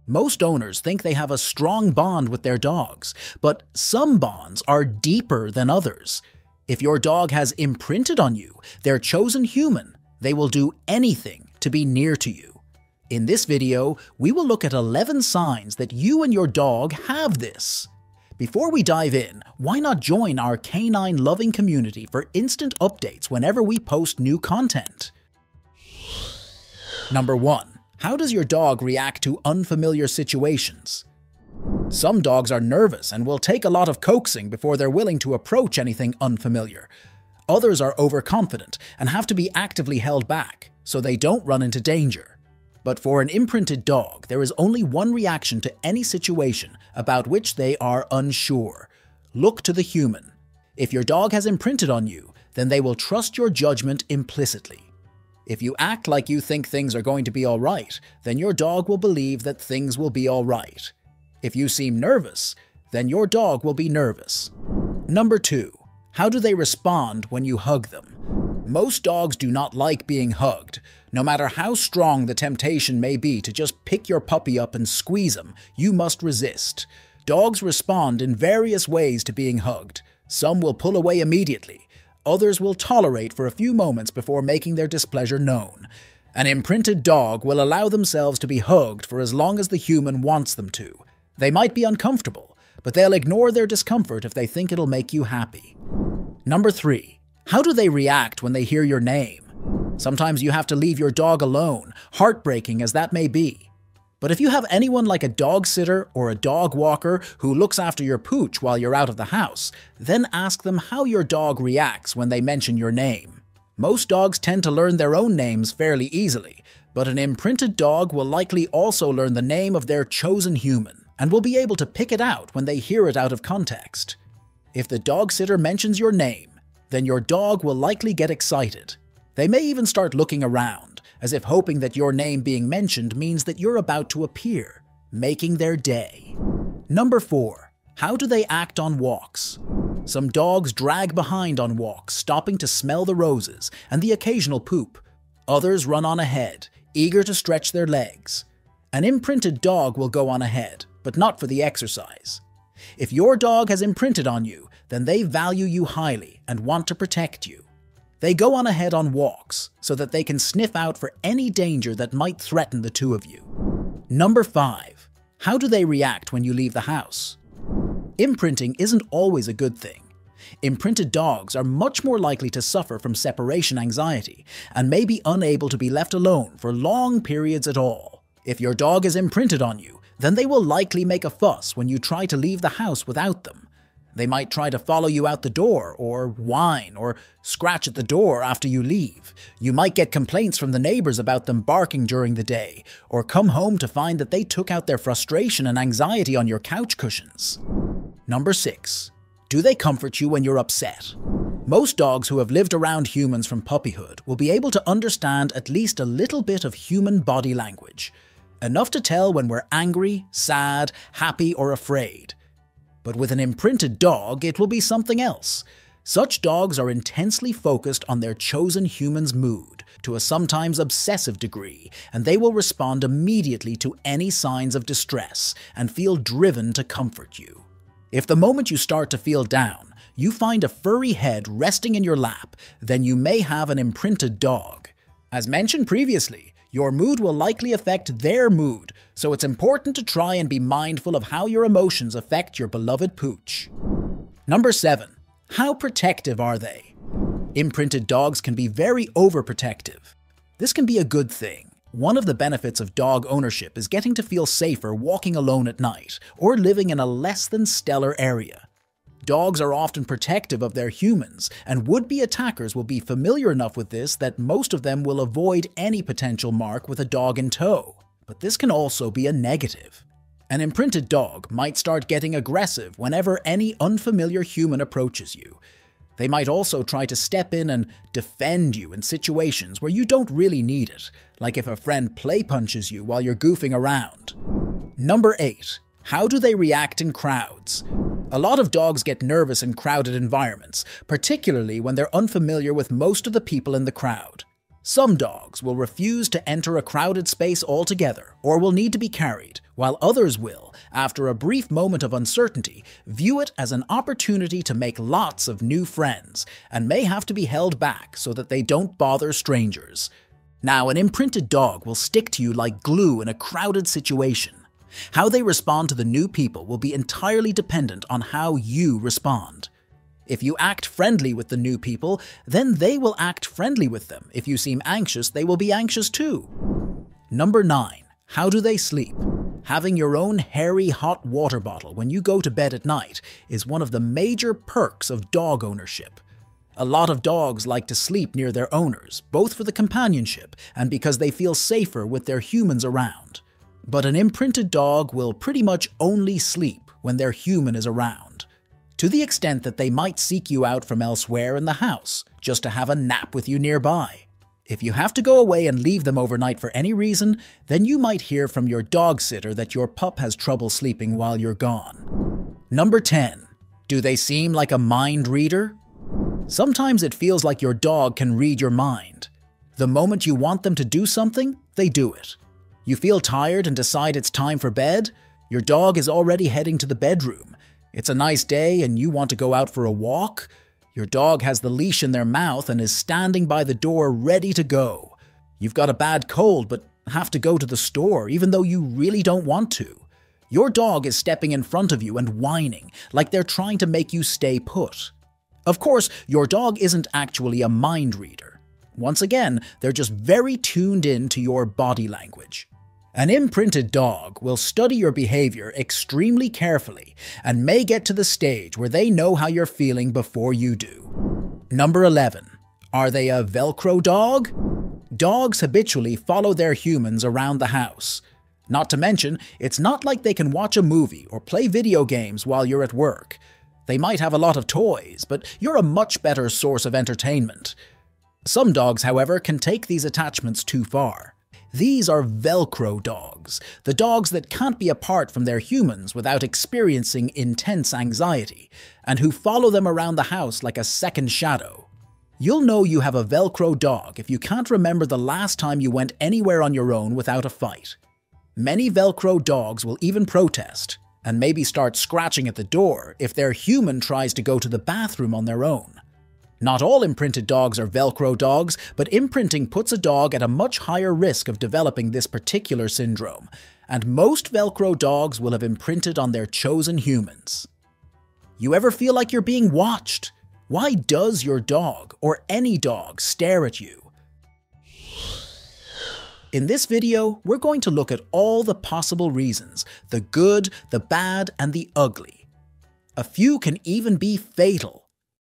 Most owners think they have a strong bond with their dogs, but some bonds are deeper than others. If your dog has imprinted on you, their chosen human, they will do anything to be near to you. In this video, we will look at 11 signs that you and your dog have this. Before we dive in, why not join our canine loving community for instant updates whenever we post new content? Number 1. How does your dog react to unfamiliar situations? Some dogs are nervous and will take a lot of coaxing before they're willing to approach anything unfamiliar. Others are overconfident and have to be actively held back so they don't run into danger. But for an imprinted dog, there is only one reaction to any situation about which they are unsure. Look to the human. If your dog has imprinted on you, then they will trust your judgment implicitly. If you act like you think things are going to be all right, then your dog will believe that things will be all right. If you seem nervous, then your dog will be nervous. Number 2. How do they respond when you hug them? Most dogs do not like being hugged. No matter how strong the temptation may be to just pick your puppy up and squeeze them, you must resist. Dogs respond in various ways to being hugged. Some will pull away immediately. Others will tolerate for a few moments before making their displeasure known. An imprinted dog will allow themselves to be hugged for as long as the human wants them to. They might be uncomfortable, but they'll ignore their discomfort if they think it'll make you happy. Number 3. How do they react when they hear your name? Sometimes you have to leave your dog alone, heartbreaking as that may be. But if you have anyone like a dog sitter or a dog walker who looks after your pooch while you're out of the house, then ask them how your dog reacts when they mention your name. Most dogs tend to learn their own names fairly easily, but an imprinted dog will likely also learn the name of their chosen human and will be able to pick it out when they hear it out of context. If the dog sitter mentions your name, then your dog will likely get excited. They may even start looking around, as if hoping that your name being mentioned means that you're about to appear, making their day. Number 4. How do they act on walks? Some dogs drag behind on walks, stopping to smell the roses and the occasional poop. Others run on ahead, eager to stretch their legs. An imprinted dog will go on ahead, but not for the exercise. If your dog has imprinted on you, then they value you highly and want to protect you. They go on ahead on walks so that they can sniff out for any danger that might threaten the two of you. Number 5. How do they react when you leave the house? Imprinting isn't always a good thing. Imprinted dogs are much more likely to suffer from separation anxiety and may be unable to be left alone for long periods at all. If your dog is imprinted on you, then they will likely make a fuss when you try to leave the house without them. They might try to follow you out the door, or whine, or scratch at the door after you leave. You might get complaints from the neighbors about them barking during the day, or come home to find that they took out their frustration and anxiety on your couch cushions. Number 6. Do they comfort you when you're upset? Most dogs who have lived around humans from puppyhood will be able to understand at least a little bit of human body language. Enough to tell when we're angry, sad, happy, or afraid. But with an imprinted dog, it will be something else. Such dogs are intensely focused on their chosen human's mood, to a sometimes obsessive degree, and they will respond immediately to any signs of distress and feel driven to comfort you. If the moment you start to feel down, you find a furry head resting in your lap, then you may have an imprinted dog. As mentioned previously, your mood will likely affect their mood, so it's important to try and be mindful of how your emotions affect your beloved pooch. Number 7. How protective are they? Imprinted dogs can be very overprotective. This can be a good thing. One of the benefits of dog ownership is getting to feel safer walking alone at night or living in a less than stellar area. Dogs are often protective of their humans, and would-be attackers will be familiar enough with this that most of them will avoid any potential mark with a dog in tow. But this can also be a negative. An imprinted dog might start getting aggressive whenever any unfamiliar human approaches you. They might also try to step in and defend you in situations where you don't really need it, like if a friend play punches you while you're goofing around. Number 8. How do they react in crowds? A lot of dogs get nervous in crowded environments, particularly when they're unfamiliar with most of the people in the crowd. Some dogs will refuse to enter a crowded space altogether or will need to be carried, while others will, after a brief moment of uncertainty, view it as an opportunity to make lots of new friends and may have to be held back so that they don't bother strangers. Now, an imprinted dog will stick to you like glue in a crowded situation. How they respond to the new people will be entirely dependent on how you respond. If you act friendly with the new people, then they will act friendly with them. If you seem anxious, they will be anxious too. Number 9. How do they sleep? Having your own hairy hot water bottle when you go to bed at night is one of the major perks of dog ownership. A lot of dogs like to sleep near their owners, both for the companionship and because they feel safer with their humans around. But an imprinted dog will pretty much only sleep when their human is around, to the extent that they might seek you out from elsewhere in the house just to have a nap with you nearby. If you have to go away and leave them overnight for any reason, then you might hear from your dog sitter that your pup has trouble sleeping while you're gone. Number 10. Do they seem like a mind reader? Sometimes it feels like your dog can read your mind. The moment you want them to do something, they do it. You feel tired and decide it's time for bed? Your dog is already heading to the bedroom. It's a nice day and you want to go out for a walk? Your dog has the leash in their mouth and is standing by the door ready to go. You've got a bad cold but have to go to the store even though you really don't want to. Your dog is stepping in front of you and whining like they're trying to make you stay put. Of course, your dog isn't actually a mind reader. Once again, they're just very tuned in to your body language. An imprinted dog will study your behavior extremely carefully and may get to the stage where they know how you're feeling before you do. Number 11. Are they a Velcro dog? Dogs habitually follow their humans around the house. Not to mention, it's not like they can watch a movie or play video games while you're at work. They might have a lot of toys, but you're a much better source of entertainment. Some dogs, however, can take these attachments too far. These are Velcro dogs, the dogs that can't be apart from their humans without experiencing intense anxiety, and who follow them around the house like a second shadow. You'll know you have a Velcro dog if you can't remember the last time you went anywhere on your own without a fight. Many Velcro dogs will even protest, and maybe start scratching at the door if their human tries to go to the bathroom on their own. Not all imprinted dogs are Velcro dogs, but imprinting puts a dog at a much higher risk of developing this particular syndrome, and most Velcro dogs will have imprinted on their chosen humans. You ever feel like you're being watched? Why does your dog, or any dog, stare at you? In this video, we're going to look at all the possible reasons, the good, the bad, and the ugly. A few can even be fatal.